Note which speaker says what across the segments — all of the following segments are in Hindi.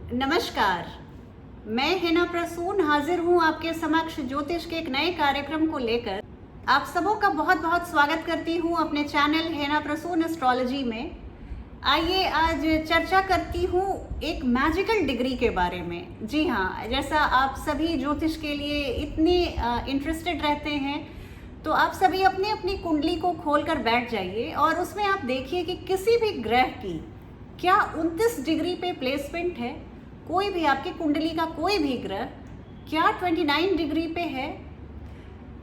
Speaker 1: नमस्कार। मैं हिना प्रसून हाजिर हूँ आपके समक्ष ज्योतिष के एक नए कार्यक्रम को लेकर। आप सबों का बहुत बहुत स्वागत करती हूँ अपने चैनल हिना प्रसून एस्ट्रोलॉजी में। आइए आज चर्चा करती हूँ एक मैजिकल डिग्री के बारे में। जी हाँ, जैसा आप सभी ज्योतिष के लिए इतने इंटरेस्टेड रहते हैं, तो आप सभी अपनी अपनी कुंडली को खोलकर बैठ जाइए और उसमें आप देखिए कि किसी भी ग्रह की क्या 29 डिग्री पे प्लेसमेंट है। कोई भी आपकी कुंडली का कोई भी ग्रह क्या 29 डिग्री पे है।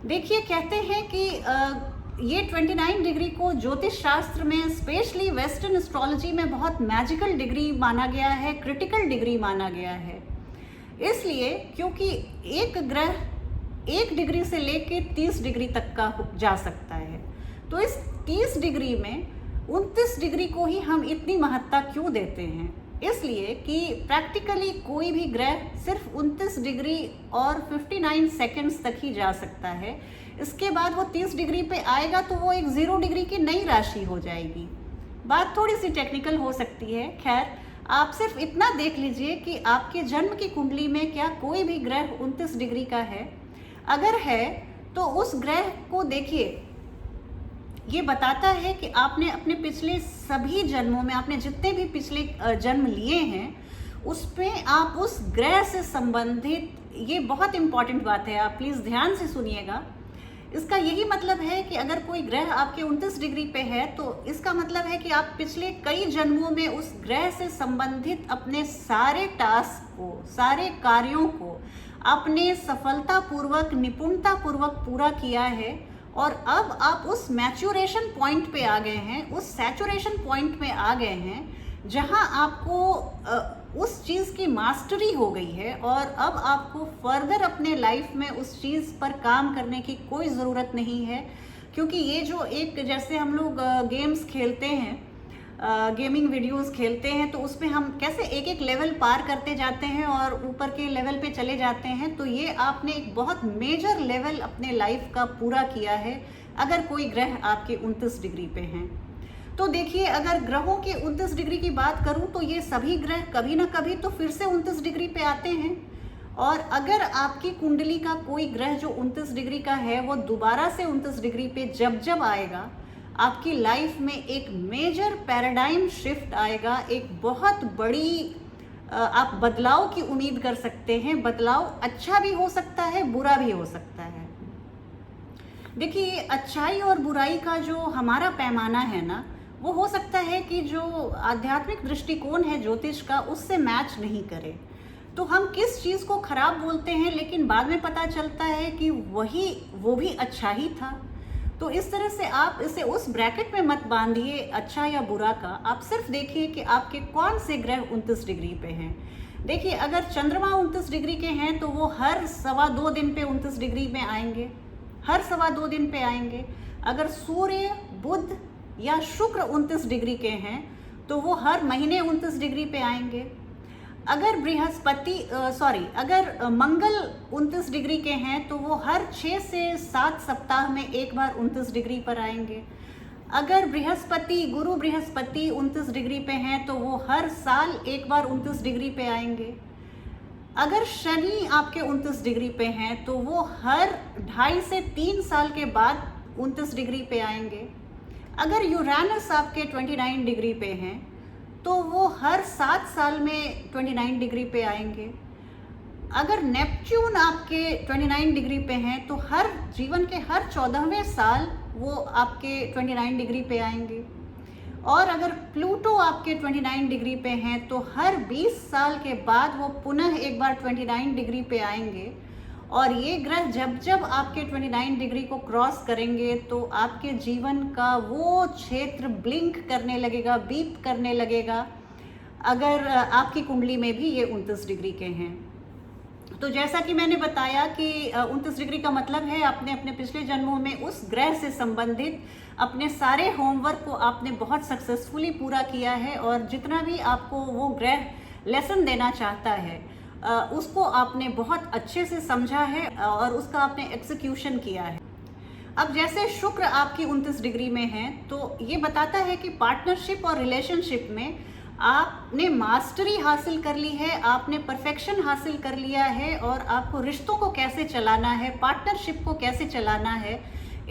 Speaker 1: देखिए, कहते हैं कि ये 29 डिग्री को ज्योतिष शास्त्र में, स्पेशली वेस्टर्न एस्ट्रोलॉजी में, बहुत मैजिकल डिग्री माना गया है, क्रिटिकल डिग्री माना गया है। इसलिए क्योंकि एक ग्रह 1 डिग्री से लेके 30 डिग्री तक का जा सकता है, तो इस 30 डिग्री में 29 डिग्री को ही हम इतनी महत्ता क्यों देते हैं? इसलिए कि प्रैक्टिकली कोई भी ग्रह सिर्फ 29 डिग्री और 59 सेकंड्स तक ही जा सकता है। इसके बाद वो 30 डिग्री पे आएगा तो वो एक 0 डिग्री की नई राशि हो जाएगी। बात थोड़ी सी टेक्निकल हो सकती है। खैर, आप सिर्फ इतना देख लीजिए कि आपके जन्म की कुंडली में क्या कोई भी ग्रह 29 डिग्री का है। अगर है तो उस ग्रह को देखिए, ये बताता है कि आपने अपने पिछले सभी जन्मों में, आपने जितने भी पिछले जन्म लिए हैं, उसमें आप उस ग्रह से संबंधित, ये बहुत इंपॉर्टेंट बात है, आप प्लीज़ ध्यान से सुनिएगा। इसका यही मतलब है कि अगर कोई ग्रह आपके 29 डिग्री पे है तो इसका मतलब है कि आप पिछले कई जन्मों में उस ग्रह से संबंधित अपने सारे टास्क को, सारे कार्यों को आपने सफलतापूर्वक, निपुणतापूर्वक पूरा किया है और अब आप उस मैच्योरेशन पॉइंट पे आ गए हैं, उस सैचुरेशन पॉइंट में आ गए हैं, जहां आपको उस चीज़ की मास्टरी हो गई है और अब आपको फर्दर अपने लाइफ में उस चीज़ पर काम करने की कोई ज़रूरत नहीं है। क्योंकि ये जो एक, जैसे हम लोग गेम्स खेलते हैं, गेमिंग वीडियोस खेलते हैं, तो उसमें हम कैसे एक एक लेवल पार करते जाते हैं और ऊपर के लेवल पे चले जाते हैं, तो ये आपने एक बहुत मेजर लेवल अपने लाइफ का पूरा किया है अगर कोई ग्रह आपके 29 डिग्री पे हैं। तो देखिए, अगर ग्रहों के 29 डिग्री की बात करूं तो ये सभी ग्रह कभी ना कभी तो फिर से 29 डिग्री पे आते हैं। और अगर आपकी कुंडली का कोई ग्रह जो 29 डिग्री का है वो दोबारा से 29 डिग्री पे जब आएगा, आपकी लाइफ में एक मेजर पैराडाइम शिफ्ट आएगा। एक बहुत बड़ी आप बदलाव की उम्मीद कर सकते हैं। बदलाव अच्छा भी हो सकता है, बुरा भी हो सकता है। देखिए, अच्छाई और बुराई का जो हमारा पैमाना है ना, वो हो सकता है कि जो आध्यात्मिक दृष्टिकोण है ज्योतिष का, उससे मैच नहीं करे। तो हम किस चीज़ को खराब बोलते हैं, लेकिन बाद में पता चलता है कि वो भी अच्छा ही था। तो इस तरह से आप इसे उस ब्रैकेट में मत बांधिए अच्छा या बुरा का। आप सिर्फ देखिए कि आपके कौन से ग्रह 29 डिग्री पे हैं। देखिए, अगर चंद्रमा 29 डिग्री के हैं तो वो हर 2.25 दिन पे 29 डिग्री में आएंगे, हर 2.25 दिन पे आएंगे। अगर सूर्य, बुध या शुक्र 29 डिग्री के हैं तो वो हर महीने 29 डिग्री पे आएंगे। अगर अगर मंगल 29 डिग्री के हैं तो वो हर 6 से 7 सप्ताह में एक बार 29 डिग्री पर आएंगे। अगर गुरु बृहस्पति 29 डिग्री पे हैं तो वो हर साल एक बार 29 डिग्री पे आएंगे। अगर शनि आपके 29 डिग्री पे हैं तो वो हर 2.5 से 3 साल के बाद 29 डिग्री पे आएंगे। अगर यूरेनस आपके 29 डिग्री पे हैं तो वो हर 7 साल में 29 डिग्री पे आएंगे। अगर नेपच्यून आपके 29 डिग्री पे हैं तो जीवन के हर 14वें साल वो आपके 29 डिग्री पे आएंगे। और अगर प्लूटो आपके 29 डिग्री पे हैं तो हर 20 साल के बाद वो पुनः एक बार 29 डिग्री पे आएंगे। और ये ग्रह जब आपके 29 डिग्री को क्रॉस करेंगे तो आपके जीवन का वो क्षेत्र ब्लिंक करने लगेगा, बीप करने लगेगा, अगर आपकी कुंडली में भी ये 29 डिग्री के हैं। तो जैसा कि मैंने बताया कि 29 डिग्री का मतलब है आपने अपने पिछले जन्मों में उस ग्रह से संबंधित अपने सारे होमवर्क को आपने बहुत सक्सेसफुली पूरा किया है और जितना भी आपको वो ग्रह लेसन देना चाहता है उसको आपने बहुत अच्छे से समझा है और उसका आपने एग्जीक्यूशन किया है। अब जैसे शुक्र आपकी 29 डिग्री में है तो ये बताता है कि पार्टनरशिप और रिलेशनशिप में आपने मास्टरी हासिल कर ली है, आपने परफेक्शन हासिल कर लिया है और आपको रिश्तों को कैसे चलाना है, पार्टनरशिप को कैसे चलाना है,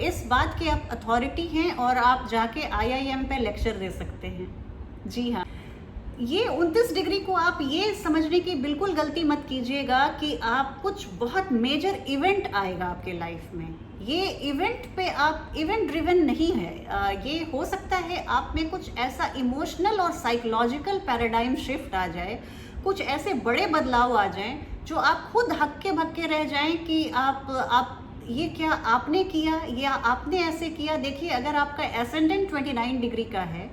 Speaker 1: इस बात की आप अथॉरिटी हैं और आप जाके IIM पे लेक्चर दे सकते हैं। जी हाँ, ये 29 डिग्री को आप ये समझने की बिल्कुल गलती मत कीजिएगा कि आप कुछ बहुत मेजर इवेंट आएगा आपके लाइफ में। ये इवेंट पे आप इवेंट ड्रिवन नहीं है। ये हो सकता है आप में कुछ ऐसा इमोशनल और साइकोलॉजिकल पैराडाइम शिफ्ट आ जाए, कुछ ऐसे बड़े बदलाव आ जाएं जो आप खुद हक्के बक्के रह जाएं कि आप ये क्या आपने किया या आपने ऐसे किया। देखिए, अगर आपका एसेंडेंट 29 डिग्री का है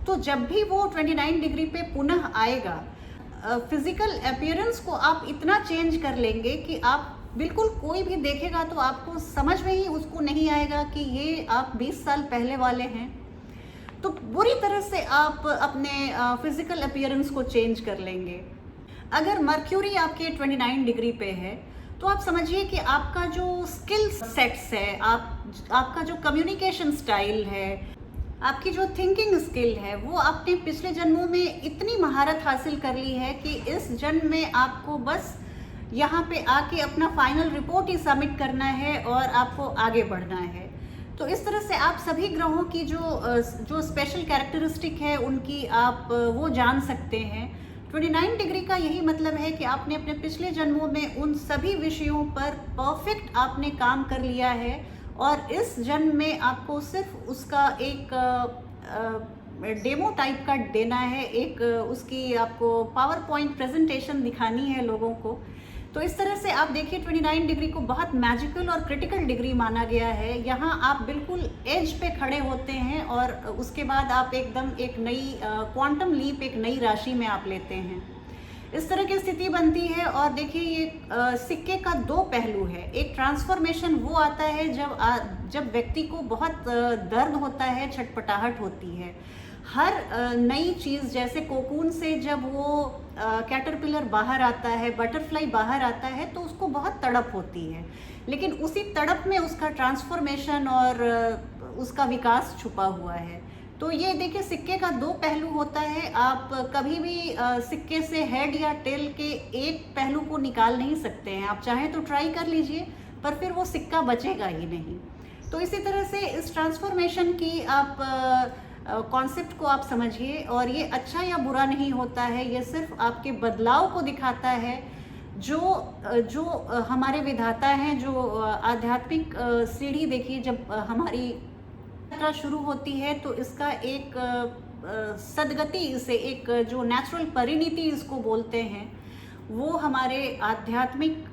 Speaker 1: तो जब भी वो 29 डिग्री पे पुनः आएगा, फिजिकल अपीयरेंस को आप इतना चेंज कर लेंगे कि आप बिल्कुल कोई भी देखेगा तो आपको समझ में ही उसको नहीं आएगा कि ये आप 20 साल पहले वाले हैं। तो बुरी तरह से आप अपने फिजिकल अपीयरेंस को चेंज कर लेंगे। अगर मर्क्यूरी आपके 29 डिग्री पे है तो आप समझिए कि आपका जो स्किल सेट्स है, आपका जो कम्युनिकेशन स्टाइल है, आपकी जो थिंकिंग स्किल है, वो आपने पिछले जन्मों में इतनी महारत हासिल कर ली है कि इस जन्म में आपको बस यहाँ पे आके अपना फाइनल रिपोर्ट ही सबमिट करना है और आपको आगे बढ़ना है। तो इस तरह से आप सभी ग्रहों की जो स्पेशल कैरेक्टरिस्टिक है उनकी आप वो जान सकते हैं। 29 डिग्री का यही मतलब है कि आपने अपने पिछले जन्मों में उन सभी विषयों पर परफेक्ट आपने काम कर लिया है और इस जन्म में आपको सिर्फ उसका एक डेमो टाइप का देना है, एक उसकी आपको पावर पॉइंट प्रेजेंटेशन दिखानी है लोगों को। तो इस तरह से आप देखिए 29 डिग्री को बहुत मैजिकल और क्रिटिकल डिग्री माना गया है। यहाँ आप बिल्कुल एज पे खड़े होते हैं और उसके बाद आप एकदम एक नई क्वांटम लीप, एक नई राशि में आप लेते हैं। इस तरह की स्थिति बनती है। और देखिए, ये सिक्के का दो पहलू है। एक ट्रांसफॉर्मेशन वो आता है जब व्यक्ति को बहुत दर्द होता है, छटपटाहट होती है। हर नई चीज़, जैसे कोकून से जब वो कैटरपिलर बाहर आता है, बटरफ्लाई बाहर आता है, तो उसको बहुत तड़प होती है, लेकिन उसी तड़प में उसका ट्रांसफॉर्मेशन और उसका विकास छुपा हुआ है। तो ये देखिए, सिक्के का दो पहलू होता है। आप कभी भी सिक्के से हेड या टेल के एक पहलू को निकाल नहीं सकते हैं। आप चाहें तो ट्राई कर लीजिए, पर फिर वो सिक्का बचेगा ही नहीं। तो इसी तरह से इस ट्रांसफॉर्मेशन की आप कॉन्सेप्ट को आप समझिए। और ये अच्छा या बुरा नहीं होता है, ये सिर्फ आपके बदलाव को दिखाता है। जो हमारे विधाता हैं, जो आध्यात्मिक सीढ़ी, देखिए जब हमारी यात्रा शुरू होती है तो इसका एक सदगति से, एक जो नेचुरल परिणति इसको बोलते हैं, वो हमारे आध्यात्मिक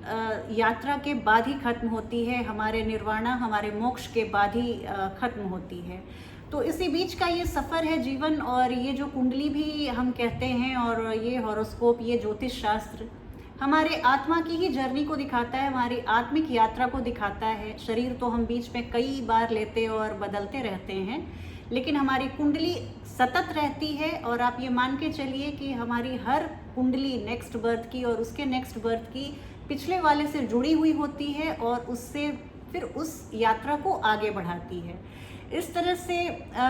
Speaker 1: यात्रा के बाद ही खत्म होती है। हमारे निर्वाणा, हमारे मोक्ष के बाद ही खत्म होती है। तो इसी बीच का ये सफ़र है जीवन। और ये जो कुंडली भी हम कहते हैं और ये हॉरोस्कोप, ये ज्योतिष शास्त्र हमारे आत्मा की ही जर्नी को दिखाता है, हमारी आत्मिक यात्रा को दिखाता है। शरीर तो हम बीच में कई बार लेते और बदलते रहते हैं, लेकिन हमारी कुंडली सतत रहती है। और आप ये मान के चलिए कि हमारी हर कुंडली नेक्स्ट बर्थ की और उसके नेक्स्ट बर्थ की पिछले वाले से जुड़ी हुई होती है और उससे फिर उस यात्रा को आगे बढ़ाती है। इस तरह से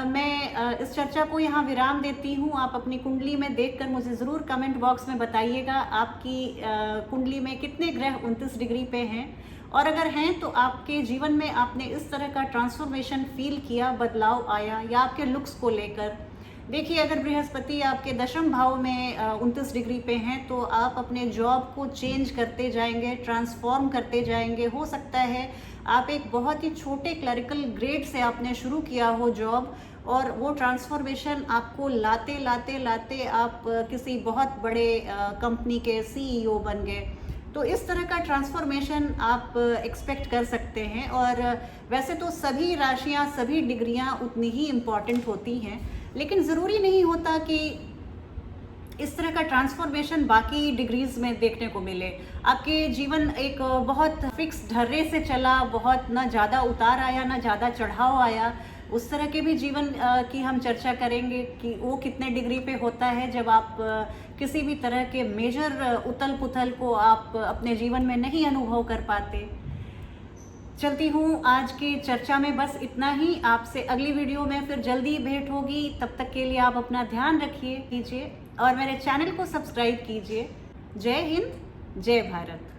Speaker 1: मैं इस चर्चा को यहाँ विराम देती हूँ। आप अपनी कुंडली में देखकर मुझे ज़रूर कमेंट बॉक्स में बताइएगा आपकी कुंडली में कितने ग्रह 29 डिग्री पे हैं, और अगर हैं तो आपके जीवन में आपने इस तरह का ट्रांसफॉर्मेशन फील किया, बदलाव आया, या आपके लुक्स को लेकर। देखिए, अगर बृहस्पति आपके दशम भाव में 29 डिग्री पे हैं तो आप अपने जॉब को चेंज करते जाएंगे, ट्रांसफॉर्म करते जाएंगे। हो सकता है आप एक बहुत ही छोटे क्लरिकल ग्रेड से आपने शुरू किया हो जॉब, और वो ट्रांसफॉर्मेशन आपको लाते लाते लाते आप किसी बहुत बड़े कंपनी के CEO बन गए। तो इस तरह का ट्रांसफॉर्मेशन आप एक्सपेक्ट कर सकते हैं। और वैसे तो सभी राशियां, सभी डिग्रियां उतनी ही इम्पॉर्टेंट होती हैं, लेकिन ज़रूरी नहीं होता कि इस तरह का ट्रांसफॉर्मेशन बाकी डिग्रीज में देखने को मिले। आपके जीवन एक बहुत फिक्स ढर्रे से चला, बहुत ना ज़्यादा उतार आया ना ज़्यादा चढ़ाव आया, उस तरह के भी जीवन की हम चर्चा करेंगे कि वो कितने डिग्री पे होता है जब आप किसी भी तरह के मेजर उथल पुथल को आप अपने जीवन में नहीं अनुभव कर पाते। चलती हूँ आज की चर्चा में, बस इतना ही। आपसे अगली वीडियो में फिर जल्दी भेंट होगी। तब तक के लिए आप अपना ध्यान रखिए कीजिए और मेरे चैनल को सब्सक्राइब कीजिए। जय हिंद, जय भारत।